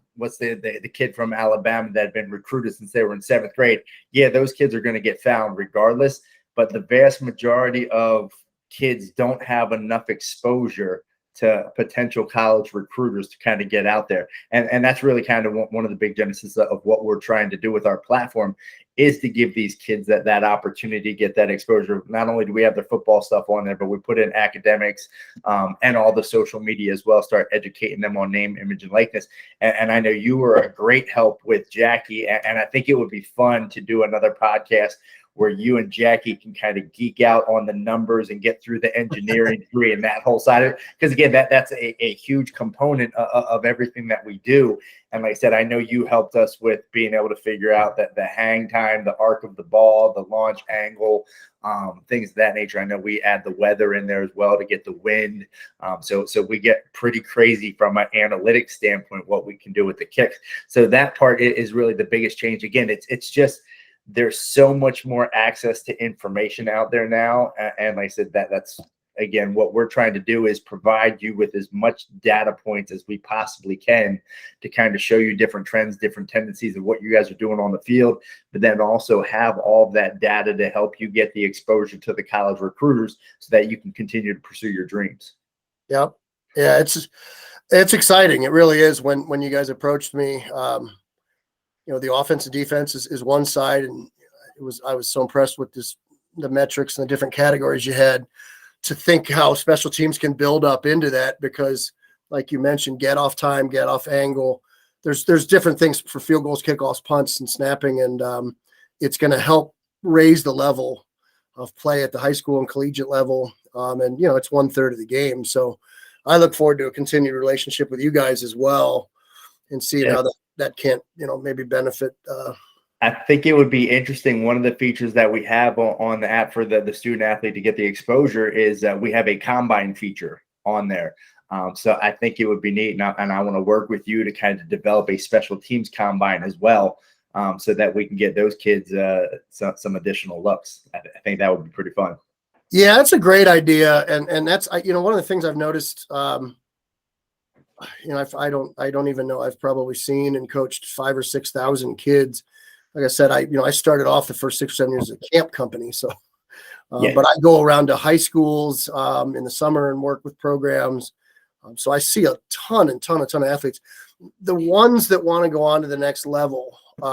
kid from Alabama that had been recruited since they were in 7th grade, yeah, those kids are going to get found regardless. But the vast majority of kids don't have enough exposure to potential college recruiters to kind of get out there. And that's really kind of one of the big genesis of what we're trying to do with our platform, is to give these kids that opportunity to get that exposure. Not only do we have their football stuff on there, but we put in academics and all the social media as well, start educating them on name, image, and likeness. And I know you were a great help with Jackie, and I think it would be fun to do another podcast where you and Jackie can kind of geek out on the numbers and get through the engineering degree and that whole side of it. Because again, that's a huge component of everything that we do. And like I said, I know you helped us with being able to figure out that the hang time, the arc of the ball, the launch angle, things of that nature. I know we add the weather in there as well to get the wind. So we get pretty crazy from an analytics standpoint, what we can do with the kicks. So that part is really the biggest change. Again, it's just, there's so much more access to information out there now. And like I said, that's, again, what we're trying to do is provide you with as much data points as we possibly can to kind of show you different trends, different tendencies of what you guys are doing on the field, but then also have all of that data to help you get the exposure to the college recruiters so that you can continue to pursue your dreams. Yep. Yeah, it's exciting. It really is. When you guys approached me, the offense and defense is one side, and I was so impressed with the metrics and the different categories you had, to think how special teams can build up into that, because like you mentioned, get off time, get off angle, there's different things for field goals, kickoffs, punts, and snapping. And it's going to help raise the level of play at the high school and collegiate level. And it's 1/3 of the game. So I look forward to a continued relationship with you guys as well, and seeing how that can, maybe benefit. I think it would be interesting. One of the features that we have on the app for the student athlete to get the exposure is that we have a combine feature on there. So I think it would be neat. And I want to work with you to kind of develop a special teams combine as well, so that we can get those kids some additional looks. I think that would be pretty fun. Yeah, that's a great idea. And that's, one of the things I've noticed, I don't even know, I've probably seen and coached 5,000 or 6,000 kids. Like I said, I started off the first 6 or 7 years as a camp company. So, but I go around to high schools in the summer and work with programs. So I see a ton of athletes. The ones that want to go on to the next level, they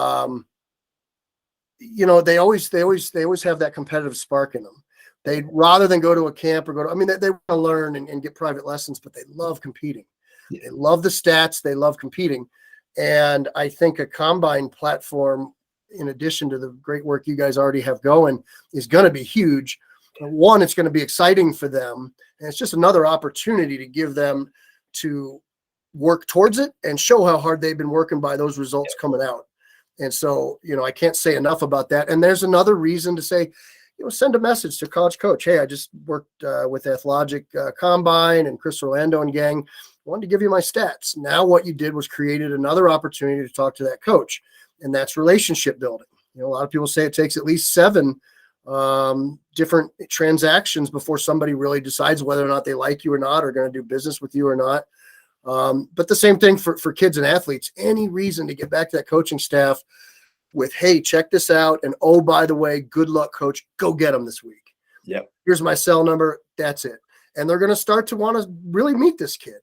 always have that competitive spark in them. They'd rather than go to a camp or they want to learn and get private lessons, but they love competing. Yeah. They love the stats. They love competing. And I think a combine platform, in addition to the great work you guys already have going, is going to be huge. One, it's going to be exciting for them. And it's just another opportunity to give them to work towards it and show how hard they've been working by those results coming out. And so, I can't say enough about that. And there's another reason to say, send a message to college coach. Hey, I just worked with Athlogic Combine and Chris Orlando and gang. I wanted to give you my stats. Now what you did was created another opportunity to talk to that coach. And that's relationship building. A lot of people say it takes at least 7 different transactions before somebody really decides whether or not they like you or not, or going to do business with you or not. But the same thing for kids and athletes. Any reason to get back to that coaching staff with, hey, check this out. And oh, by the way, good luck, coach. Go get them this week. Yep. Here's my cell number. That's it. And they're going to start to want to really meet this kid.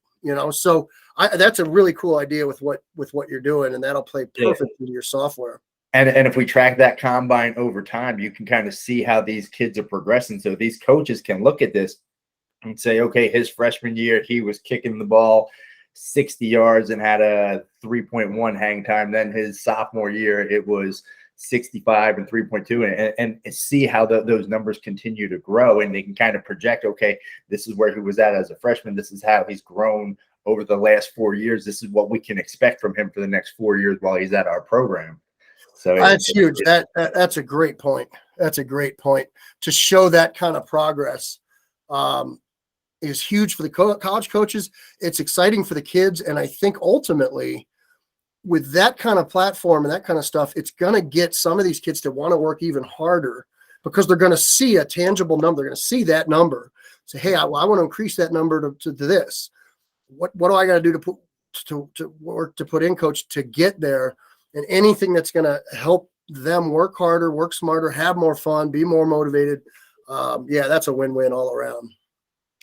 So that's a really cool idea with what you're doing, and that'll play perfect into your software. And if we track that combine over time, you can kind of see how these kids are progressing. So these coaches can look at this and say, okay, his freshman year, he was kicking the ball 60 yards and had a 3.1 hang time. Then his sophomore year, it was 65 and 3.2, and see how those numbers continue to grow, and they can kind of project, okay, this is where he was at as a freshman. This is how he's grown over the last 4 years. This is what we can expect from him for the next 4 years while he's at our program. So that's huge. That's a great point. That's a great point. To show that kind of progress is huge for the college coaches. It's exciting for the kids. And I think ultimately, with that kind of platform and that kind of stuff, it's going to get some of these kids to want to work even harder, because they're going to see a tangible number. They're going to see that number. Say, hey, I want to increase that number to this. What do I got to do to put in, coach, to get there? And anything that's going to help them work harder, work smarter, have more fun, be more motivated. That's a win-win all around.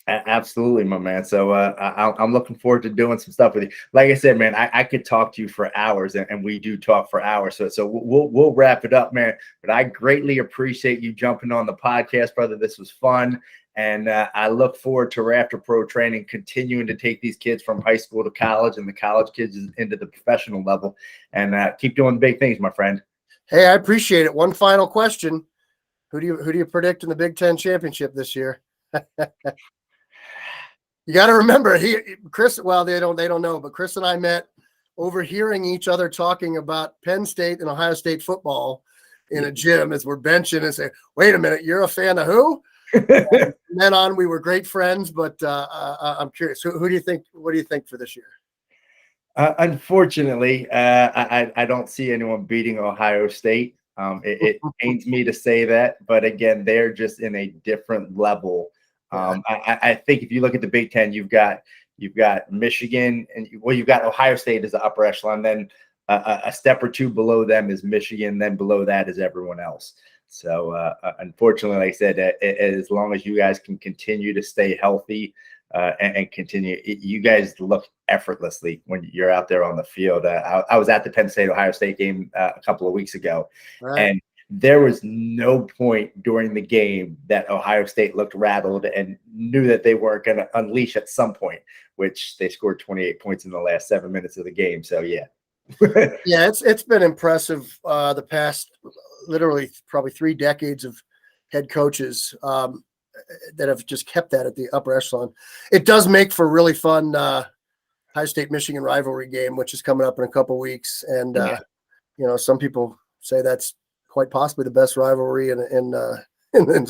Absolutely, my man. So I'm looking forward to doing some stuff with you. Like I said, man, I could talk to you for hours, and we do talk for hours. So we'll wrap it up, man. But I greatly appreciate you jumping on the podcast, brother. This was fun. And I look forward to Rafter Pro Training continuing to take these kids from high school to college, and the college kids into the professional level. And keep doing big things, my friend. Hey, I appreciate it. One final question. Who do you predict in the Big Ten championship this year? You got to remember, Chris. Well, they don't know, but Chris and I met overhearing each other talking about Penn State and Ohio State football in a gym as we're benching and say, "Wait a minute, you're a fan of who?" And then on, we were great friends. But I'm curious, who do you think? What do you think for this year? Unfortunately, I don't see anyone beating Ohio State. It pains me to say that, but again, they're just in a different level. I think if you look at the Big Ten, you've got Michigan, and you've got Ohio State as the upper echelon. Then a step or two below them is Michigan. Then below that is everyone else. So unfortunately, like I said, as long as you guys can continue to stay healthy and continue, you guys look effortlessly when you're out there on the field. I was at the Penn State Ohio State game a couple of weeks ago, and there was no point during the game that Ohio State looked rattled and knew that they weren't going to unleash at some point, which they scored 28 points in the last 7 minutes of the game. So yeah. Yeah, it's been impressive the past literally probably 3 decades of head coaches that have just kept that at the upper echelon. It does make for a really fun Ohio State Michigan rivalry game, which is coming up in a couple of weeks. And some people say that's quite possibly the best rivalry in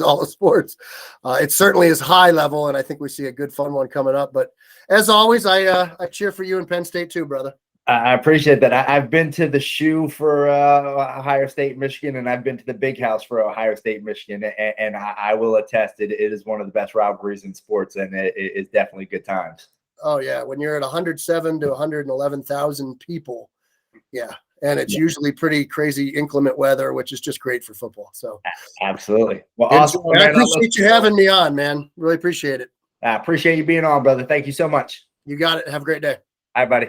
all of sports. It certainly is high level, and I think we see a good fun one coming up. But as always, I cheer for you in Penn State too, brother. I appreciate that. I've been to the shoe for Ohio State, Michigan, and I've been to the big house for Ohio State, Michigan, and I will attest it is one of the best rivalries in sports, and it is definitely good times. Oh yeah, when you're at 107 to 111,000 people, yeah, and it's usually pretty crazy inclement weather, which is just great for football. So absolutely. Well, awesome. I appreciate you having me on, man. Really appreciate it. I appreciate you being on, brother. Thank you so much. You got it. Have a great day. Hi, buddy.